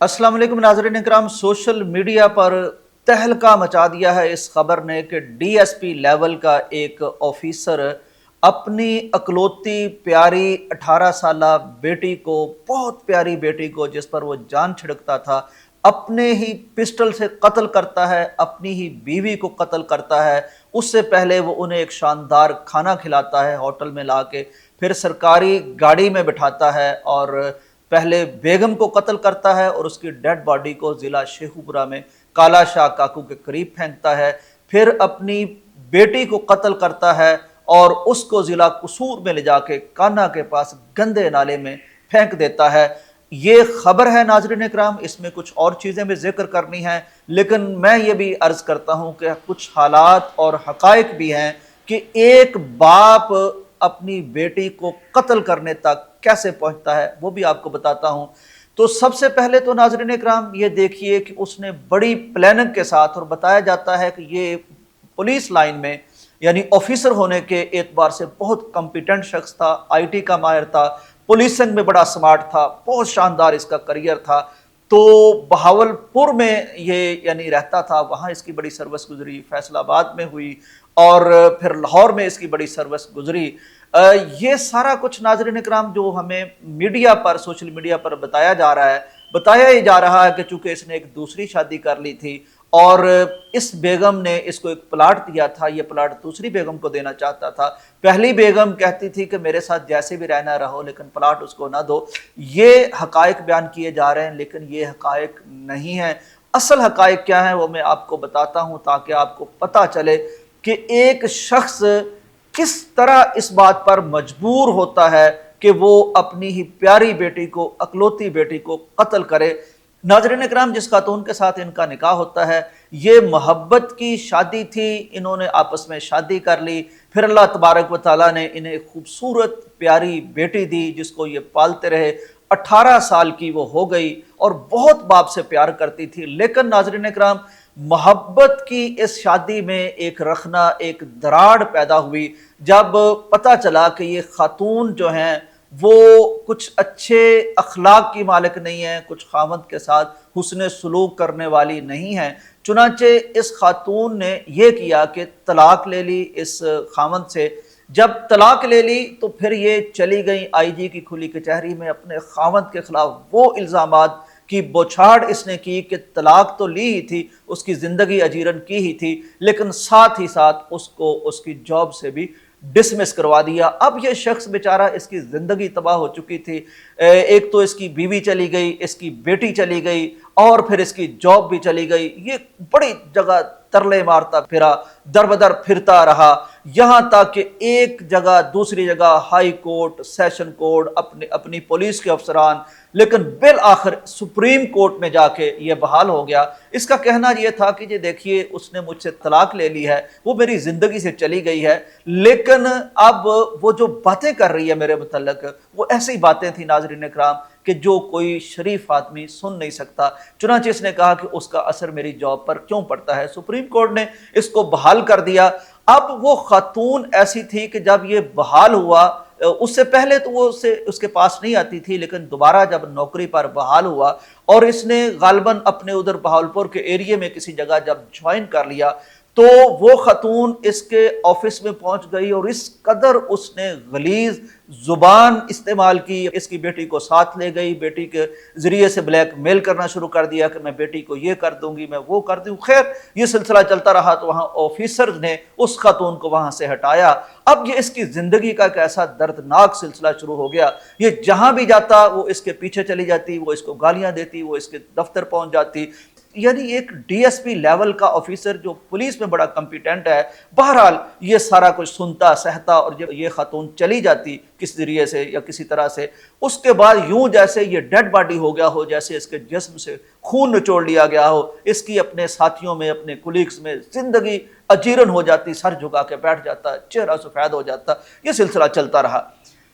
अस्सलाम वालेकुम नाज़रीन इकराम। सोशल मीडिया पर तहलका मचा दिया है इस खबर ने कि डीएसपी लेवल का एक ऑफिसर अपनी अकलौती प्यारी 18 साला बेटी को, बहुत प्यारी बेटी को जिस पर वो जान छिड़कता था, अपने ही पिस्टल से कत्ल करता है, अपनी ही बीवी को कत्ल करता है। उससे पहले वो उन्हें एक शानदार खाना खिलाता है होटल में ला के, फिर सरकारी गाड़ी में बिठाता है और पहले बेगम को कत्ल करता है और उसकी डेड बॉडी को ज़िला शेखुपुरा में काला शाह काकू के करीब फेंकता है। फिर अपनी बेटी को कत्ल करता है और उसको ज़िला कसूर में ले जाके कान्हा के पास गंदे नाले में फेंक देता है। ये खबर है नाज़रीन इकराम, इसमें कुछ और चीज़ें भी जिक्र करनी हैं, लेकिन मैं ये भी अर्ज़ करता हूँ कि कुछ हालात और हक़ाइक़ भी हैं कि एक बाप अपनी बेटी को कत्ल करने तक कैसे पहुंचता है, वो भी आपको बताता हूं। तो सबसे पहले तो नाज़रीन इकराम ये देखिए कि उसने बड़ी प्लानिंग के साथ, और बताया जाता है कि ये पुलिस लाइन में यानी ऑफिसर होने के एतबार से बहुत कॉम्पिटेंट शख्स था, आईटी का माहिर था, पुलिसिंग में बड़ा स्मार्ट था, बहुत शानदार इसका करियर था। तो बहावलपुर में ये यानी रहता था, वहाँ इसकी बड़ी सर्विस गुजरी, फैसलाबाद में हुई और फिर लाहौर में इसकी बड़ी सर्विस गुजरी। ये सारा कुछ नाज़रीन इकराम जो हमें मीडिया पर, सोशल मीडिया पर बताया जा रहा है, बताया ही जा रहा है कि चूंकि इसने एक दूसरी शादी कर ली थी और इस बेगम ने इसको एक प्लाट दिया था, ये प्लाट दूसरी बेगम को देना चाहता था। पहली बेगम कहती थी कि मेरे साथ जैसे भी रहना रहो लेकिन प्लाट उसको ना दो। ये हकायक बयान किए जा रहे हैं, लेकिन ये हकायक नहीं है। असल हकायक क्या है वो मैं आपको बताता हूँ ताकि आपको पता चले कि एक शख्स किस तरह इस बात पर मजबूर होता है कि वो अपनी ही प्यारी बेटी को, अकलौती बेटी को कत्ल करे। नाज़रीन इकराम, जिस खातून के साथ इनका निकाह होता है, ये मोहब्बत की शादी थी, इन्होंने आपस में शादी कर ली, फिर अल्लाह तबारक व तआला ने इन्हें एक खूबसूरत प्यारी बेटी दी जिसको ये पालते रहे। 18 साल की वो हो गई और बहुत बाप से प्यार करती थी, लेकिन नाज़रीन इकराम मोहब्बत की इस शादी में एक रखना, एक दरार पैदा हुई जब पता चला कि ये खातून जो हैं वो कुछ अच्छे अखलाक की मालिक नहीं है, कुछ खामद के साथ हुस्न सलूक करने वाली नहीं है। चुनांचे इस खातून ने यह किया कि तलाक ले ली इस खामद से। जब तलाक ले ली तो फिर ये चली गई आईजी की खुली कचहरी में अपने खामद के खिलाफ वो इल्ज़ामात की बौछार इसने की कि तलाक तो ली ही थी, उसकी ज़िंदगी अजीरन की ही थी, लेकिन साथ ही साथ उसको उसकी जॉब से भी डिसमिस करवा दिया। अब ये शख्स बेचारा, इसकी ज़िंदगी तबाह हो चुकी थी, एक तो इसकी बीवी चली गई, इसकी बेटी चली गई और फिर इसकी जॉब भी चली गई। ये बड़ी जगह तरले मारता फिरा, दर बदर फिरता रहा, यहाँ तक कि एक जगह दूसरी जगह हाई कोर्ट, सेशन कोर्ट, अपनी पुलिस के अफसरान, लेकिन बिल आखिर सुप्रीम कोर्ट में जाके ये बहाल हो गया। इसका कहना यह था कि ये देखिए उसने मुझसे तलाक ले ली है, वो मेरी ज़िंदगी से चली गई है, लेकिन अब वो जो बातें कर रही है मेरे मुतल्लक, वो ऐसी बातें थी नाज़रीन इकराम कि जो कोई शरीफ आदमी सुन नहीं सकता। चुनांचे इसने कहा कि उसका असर मेरी जॉब पर क्यों पड़ता है। सुप्रीम कोर्ट ने इसको बहाल कर दिया। अब वो खातून ऐसी थी कि जब ये बहाल हुआ, उससे पहले तो वो उसके पास नहीं आती थी, लेकिन दोबारा जब नौकरी पर बहाल हुआ और इसने गालबन अपने उधर बहावलपुर के एरिया में किसी जगह जब ज्वाइन कर लिया तो वो खातून इसके ऑफिस में पहुंच गई और इस कदर उसने गलीज जुबान इस्तेमाल की, इसकी बेटी को साथ ले गई, बेटी के जरिए से ब्लैकमेल करना शुरू कर दिया कि मैं बेटी को ये कर दूंगी, मैं वो कर दूँ। खैर ये सिलसिला चलता रहा तो वहाँ ऑफिसर्स ने उस खातून को वहाँ से हटाया। अब ये इसकी ज़िंदगी का एक ऐसा दर्दनाक सिलसिला शुरू हो गया, ये जहाँ भी जाता वो इसके पीछे चली जाती, वो इसको गालियाँ देती, वो इसके दफ्तर पहुँच जाती। यानी एक डीएसपी लेवल का ऑफिसर जो पुलिस में बड़ा कॉम्पिटेंट है, बहरहाल ये सारा कुछ सुनता सहता और जब ये खातून चली जाती किस जरिए से या किसी तरह से, उसके बाद यूं जैसे ये डेड बॉडी हो गया हो, जैसे इसके जिस्म से खून निचोड़ लिया गया हो, इसकी अपने साथियों में, अपने कुलीग्स में जिंदगी अजीरन हो जाती, सर झुका के बैठ जाता, चेहरा सफेद हो जाता। ये सिलसिला चलता रहा।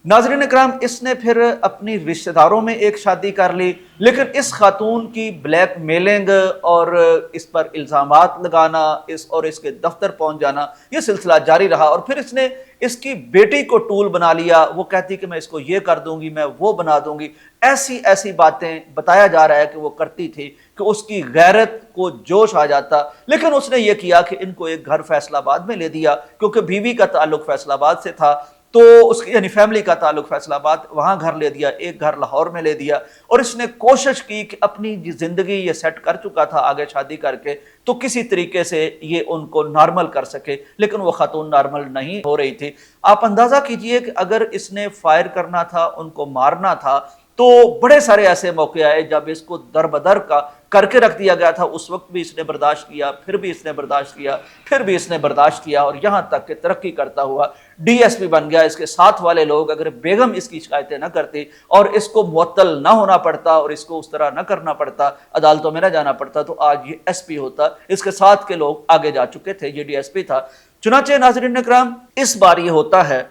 नाज़रीन इकराम, इसने फिर अपनी रिश्तेदारों में एक शादी कर ली, लेकिन इस खातून की ब्लैक मेलिंग और इस पर इल्ज़ामात लगाना, इसके दफ्तर पहुंच जाना, ये सिलसिला जारी रहा। और फिर इसने इसकी बेटी को टूल बना लिया। वो कहती कि मैं इसको ये कर दूंगी, मैं वो बना दूंगी। ایسی ایسی باتیں بتایا جا رہا ہے کہ وہ کرتی تھی کہ اس کی غیرت کو جوش آ جاتا، لیکن اس نے یہ کیا کہ ان کو ایک گھر فیصل آباد میں لے دیا، کیونکہ بیوی کا تعلق فیصل آباد سے تھا، تو اس کی یعنی فیملی کا تعلق فیصل آباد، وہاں گھر لے دیا، ایک گھر لاہور میں لے دیا، اور اس نے کوشش کی کہ اپنی زندگی یہ سیٹ کر چکا تھا آگے شادی کر کے، تو کسی طریقے سے یہ ان کو نارمل کر سکے، لیکن وہ خاتون نارمل نہیں ہو رہی تھی۔ آپ اندازہ کیجئے کہ اگر اس نے فائر کرنا تھا، ان کو مارنا تھا، تو بڑے سارے ایسے موقع آئے جب اس کو در بدر کا کر کے رکھ دیا گیا تھا، اس وقت بھی اس نے برداشت کیا، پھر بھی اس نے برداشت کیا، پھر بھی اس نے برداشت کیا، اور یہاں تک کہ ترقی کرتا ہوا ڈی ایس پی بن گیا۔ اس کے ساتھ والے لوگ، اگر بیگم اس کی شکایتیں نہ کرتی اور اس کو معطل نہ ہونا پڑتا اور اس کو اس طرح نہ کرنا پڑتا، عدالتوں میں نہ جانا پڑتا، تو آج یہ ایس پی ہوتا۔ اس کے ساتھ کے لوگ آگے جا چکے تھے، یہ ڈی ایس پی تھا۔ چنانچہ ناظرین اکرام، اس بار یہ ہوتا ہے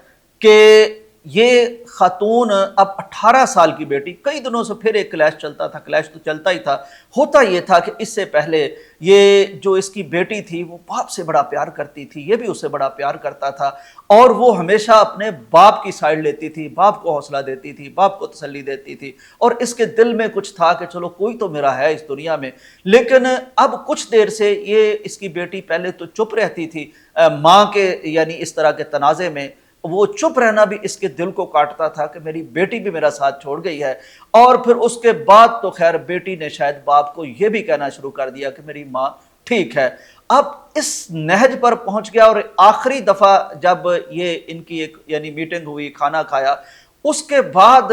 کہ یہ خاتون اب 18 سال کی بیٹی، کئی دنوں سے پھر ایک کلیش چلتا تھا، کلیش تو چلتا ہی تھا، ہوتا یہ تھا کہ اس سے پہلے یہ جو اس کی بیٹی تھی وہ باپ سے بڑا پیار کرتی تھی، یہ بھی اسے بڑا پیار کرتا تھا، اور وہ ہمیشہ اپنے باپ کی سائیڈ لیتی تھی، باپ کو حوصلہ دیتی تھی، باپ کو تسلی دیتی تھی، اور اس کے دل میں کچھ تھا کہ چلو کوئی تو میرا ہے اس دنیا میں۔ لیکن اب کچھ دیر سے یہ اس کی بیٹی پہلے تو چپ رہتی تھی ماں کے یعنی اس طرح کے تنازع میں، وہ چپ رہنا بھی اس کے دل کو کاٹتا تھا کہ میری بیٹی بھی میرا ساتھ چھوڑ گئی ہے، اور پھر اس کے بعد تو خیر بیٹی نے شاید باپ کو یہ بھی کہنا شروع کر دیا کہ میری ماں ٹھیک ہے۔ اب اس نہج پر پہنچ گیا، اور آخری دفعہ جب یہ ان کی ایک یعنی میٹنگ ہوئی، کھانا کھایا، اس کے بعد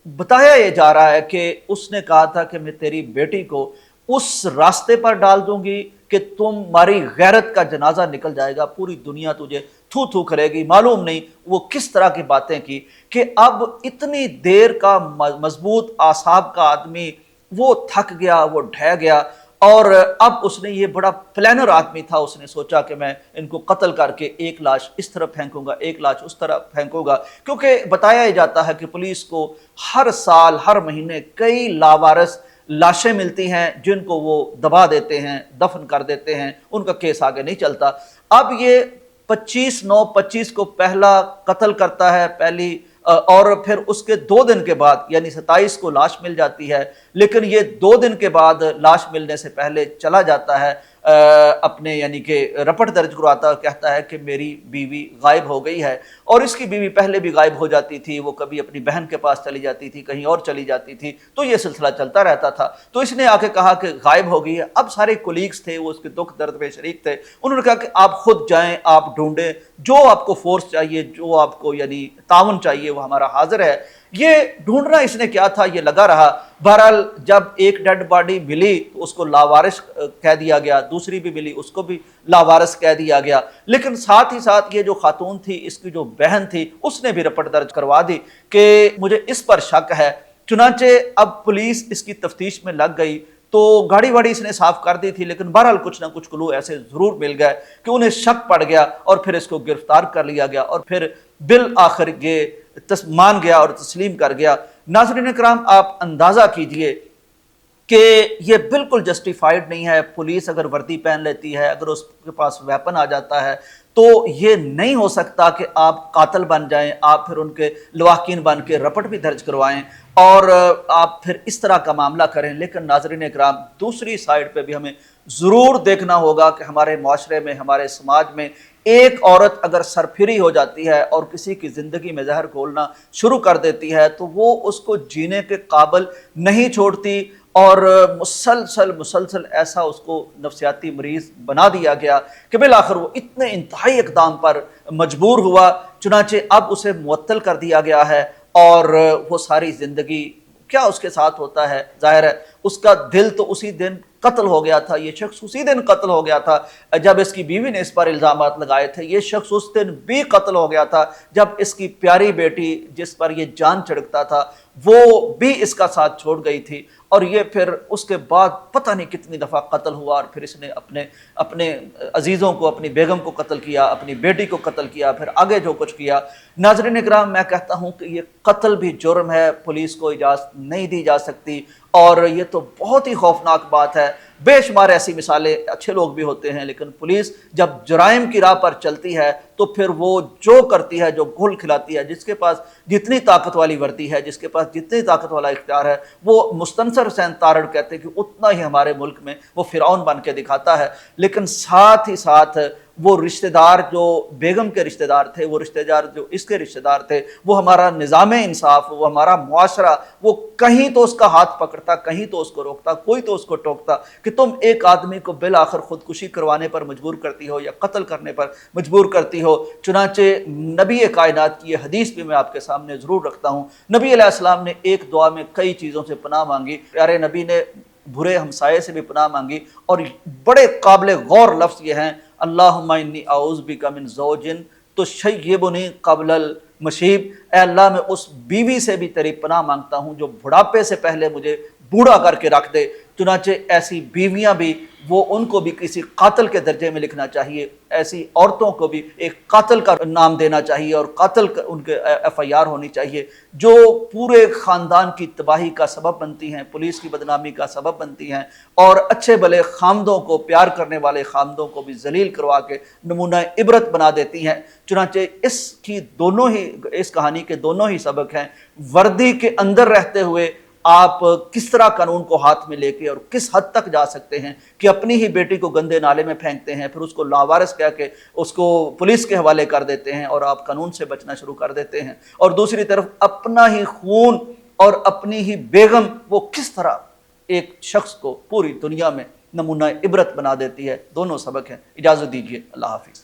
بتایا یہ جا رہا ہے کہ اس نے کہا تھا کہ میں تیری بیٹی کو اس راستے پر ڈال دوں گی کہ تمہاری غیرت کا جنازہ نکل جائے گا، پوری دنیا تجھے تھو تھو کرے گی۔ معلوم نہیں وہ کس طرح کی باتیں کی کہ اب اتنی دیر کا مضبوط اعصاب کا آدمی وہ تھک گیا، وہ ڈھہ گیا، اور اب اس نے یہ بڑا پلانر آدمی تھا، اس نے سوچا کہ میں ان کو قتل کر کے ایک لاش اس طرف پھینکوں گا، ایک لاش اس طرف پھینکوں گا، کیونکہ بتایا جاتا ہے کہ پولیس کو ہر سال ہر مہینے کئی لاوارث لاشیں ملتی ہیں جن کو وہ دبا دیتے ہیں، دفن کر دیتے ہیں، ان کا کیس آگے نہیں چلتا۔ اب یہ 25/9/25 کو پہلا قتل کرتا ہے پہلی، اور پھر اس کے 2 دن کے بعد یعنی 27 کو لاش مل جاتی ہے، لیکن یہ 2 دن کے بعد لاش ملنے سے پہلے چلا جاتا ہے اپنے یعنی کہ رپٹ درج کرواتا ہے، کہتا ہے کہ میری بیوی غائب ہو گئی ہے، اور اس کی بیوی پہلے بھی غائب ہو جاتی تھی، وہ کبھی اپنی بہن کے پاس چلی جاتی تھی، کہیں اور چلی جاتی تھی، تو یہ سلسلہ چلتا رہتا تھا۔ تو اس نے آ کے کہا کہ غائب ہو گئی ہے۔ اب سارے کولیگز تھے، وہ اس کے دکھ درد میں شریک تھے، انہوں نے کہا کہ آپ خود جائیں، آپ ڈھونڈیں، جو آپ کو فورس چاہیے، جو آپ کو یعنی تعاون چاہیے، وہ ہمارا حاضر ہے۔ یہ ڈھونڈنا اس نے کیا تھا یہ لگا رہا۔ بہرحال جب ایک ڈیڈ باڈی ملی تو اس کو لاوارث کہہ دیا گیا، دوسری بھی ملی اس کو بھی لاوارث کہہ دیا گیا، لیکن ساتھ ہی ساتھ یہ جو خاتون تھی، اس کی جو بہن تھی، اس نے بھی رپٹ درج کروا دی کہ مجھے اس پر شک ہے۔ چنانچہ اب پولیس اس کی تفتیش میں لگ گئی، تو گاڑی واڑی اس نے صاف کر دی تھی، لیکن بہرحال کچھ نہ کچھ کلو ایسے ضرور مل گئے کہ انہیں شک پڑ گیا، اور پھر اس کو گرفتار کر لیا گیا، اور پھر بالآخر یہ مان گیا اور تسلیم کر گیا۔ ناظرین کرام، آپ اندازہ کیجئے کہ یہ بالکل جسٹیفائیڈ نہیں ہے۔ پولیس اگر وردی پہن لیتی ہے، اگر اس کے پاس ویپن آ جاتا ہے، تو یہ نہیں ہو سکتا کہ آپ قاتل بن جائیں، آپ پھر ان کے لواحقین بن کے رپٹ بھی درج کروائیں اور آپ پھر اس طرح کا معاملہ کریں۔ لیکن ناظرین اکرام، دوسری سائیڈ پہ بھی ہمیں ضرور دیکھنا ہوگا کہ ہمارے معاشرے میں، ہمارے سماج میں ایک عورت اگر سرپھری ہو جاتی ہے اور کسی کی زندگی میں زہر گھولنا شروع کر دیتی ہے، تو وہ اس کو جینے کے قابل نہیں چھوڑتی، اور مسلسل ایسا اس کو نفسیاتی مریض بنا دیا گیا کہ بالآخر وہ اتنے انتہائی اقدام پر مجبور ہوا۔ چنانچہ اب اسے معطل کر دیا گیا ہے، اور وہ ساری زندگی کیا اس کے ساتھ ہوتا ہے، ظاہر ہے اس کا دل تو اسی دن قتل ہو گیا تھا، یہ شخص اسی دن قتل ہو گیا تھا جب اس کی بیوی نے اس پر الزامات لگائے تھے، یہ شخص اس دن بھی قتل ہو گیا تھا جب اس کی پیاری بیٹی جس پر یہ جان چھڑکتا تھا وہ بھی اس کا ساتھ چھوڑ گئی تھی، اور یہ پھر اس کے بعد پتہ نہیں کتنی دفعہ قتل ہوا، اور پھر اس نے اپنے عزیزوں کو، اپنی بیگم کو قتل کیا، اپنی بیٹی کو قتل کیا، پھر آگے جو کچھ کیا۔ ناظرین اکرام، میں کہتا ہوں کہ یہ قتل بھی جرم ہے، پولیس کو اجازت نہیں دی جا سکتی، اور یہ تو بہت ہی خوفناک بات ہے۔ बेशुमार ऐसी मिसालें, अच्छे लोग भी होते हैं, लेकिन पुलिस जब जराइम की राह पर चलती है तो फिर वो जो करती है, जो घुल खिलाती है, जिसके पास जितनी ताकत वाली वर्दी है, जिसके पास जितनी ताकत वाला इख्तियार है, वो मुस्तनसर हुसैन तारड़ कहते हैं कि उतना ही हमारे मुल्क में वो फिरौन बन के दिखाता है। लेकिन साथ ही साथ वो रिश्तेदार जो बेगम के रिश्तेदार थे, वो रिश्तेदार जो इसके रिश्तेदार थे, वो हमारा निज़ाम इंसाफ, वो हमारा मुआशरा, वो कहीं तो उसका हाथ पकड़ता, कहीं तो उसको रोकता, कोई तो उसको टोकता कि तुम एक आदमी को बिल आखिर खुदकुशी करवाने पर मजबूर करती हो या कत्ल करने पर मजबूर करती हो। चुनांचे नबी कायनात की ये हदीस भी मैं आपके सामने ज़रूर रखता हूँ। नबी अलैहिस्सलाम ने एक दुआ में कई चीज़ों से पनाह मांगी। प्यारे नबी ने बुरे हमसाये से भी पनाह मांगी और बड़े काबिल गौर लफ्ज़ ये हैं, अल्लाहुम्मा इन्नी आऊज़ु बिका मिन ज़ौजिन तुशय्यिबुनी क़ब्लल मशीब। ए अल्लाह, मैं उस बीवी से भी तेरी पनाह मांगता हूँ जो बुढ़ापे से पहले मुझे बूढ़ा करके रख दे। चुनांचे ऐसी बीवियाँ भी, वो उनको भी किसी कातिल के दर्जे में लिखना चाहिए, ऐसी औरतों को भी एक कातिल का नाम देना चाहिए और कातिल उनके FIR होनी चाहिए, जो पूरे ख़ानदान की तबाही का सबब बनती हैं, पुलिस की बदनामी का सबब बनती हैं और अच्छे भले खामदों को, प्यार करने वाले खामदों को भी जलील करवा के नमूना इबरत बना देती हैं। चुनांचे इस कहानी के दोनों ही सबक हैं। वर्दी के अंदर रहते हुए आप किस तरह कानून को हाथ में लेके और किस हद तक जा सकते हैं कि अपनी ही बेटी को गंदे नाले में फेंकते हैं, फिर उसको लावारिस कह के उसको पुलिस के हवाले कर देते हैं और आप कानून से बचना शुरू कर देते हैं। और दूसरी तरफ अपना ही खून और अपनी ही बेगम, वो किस तरह एक शख्स को पूरी दुनिया में नमूना इबरत बना देती है। दोनों सबक हैं। इजाज़त दीजिए, अल्लाह हाफिज़।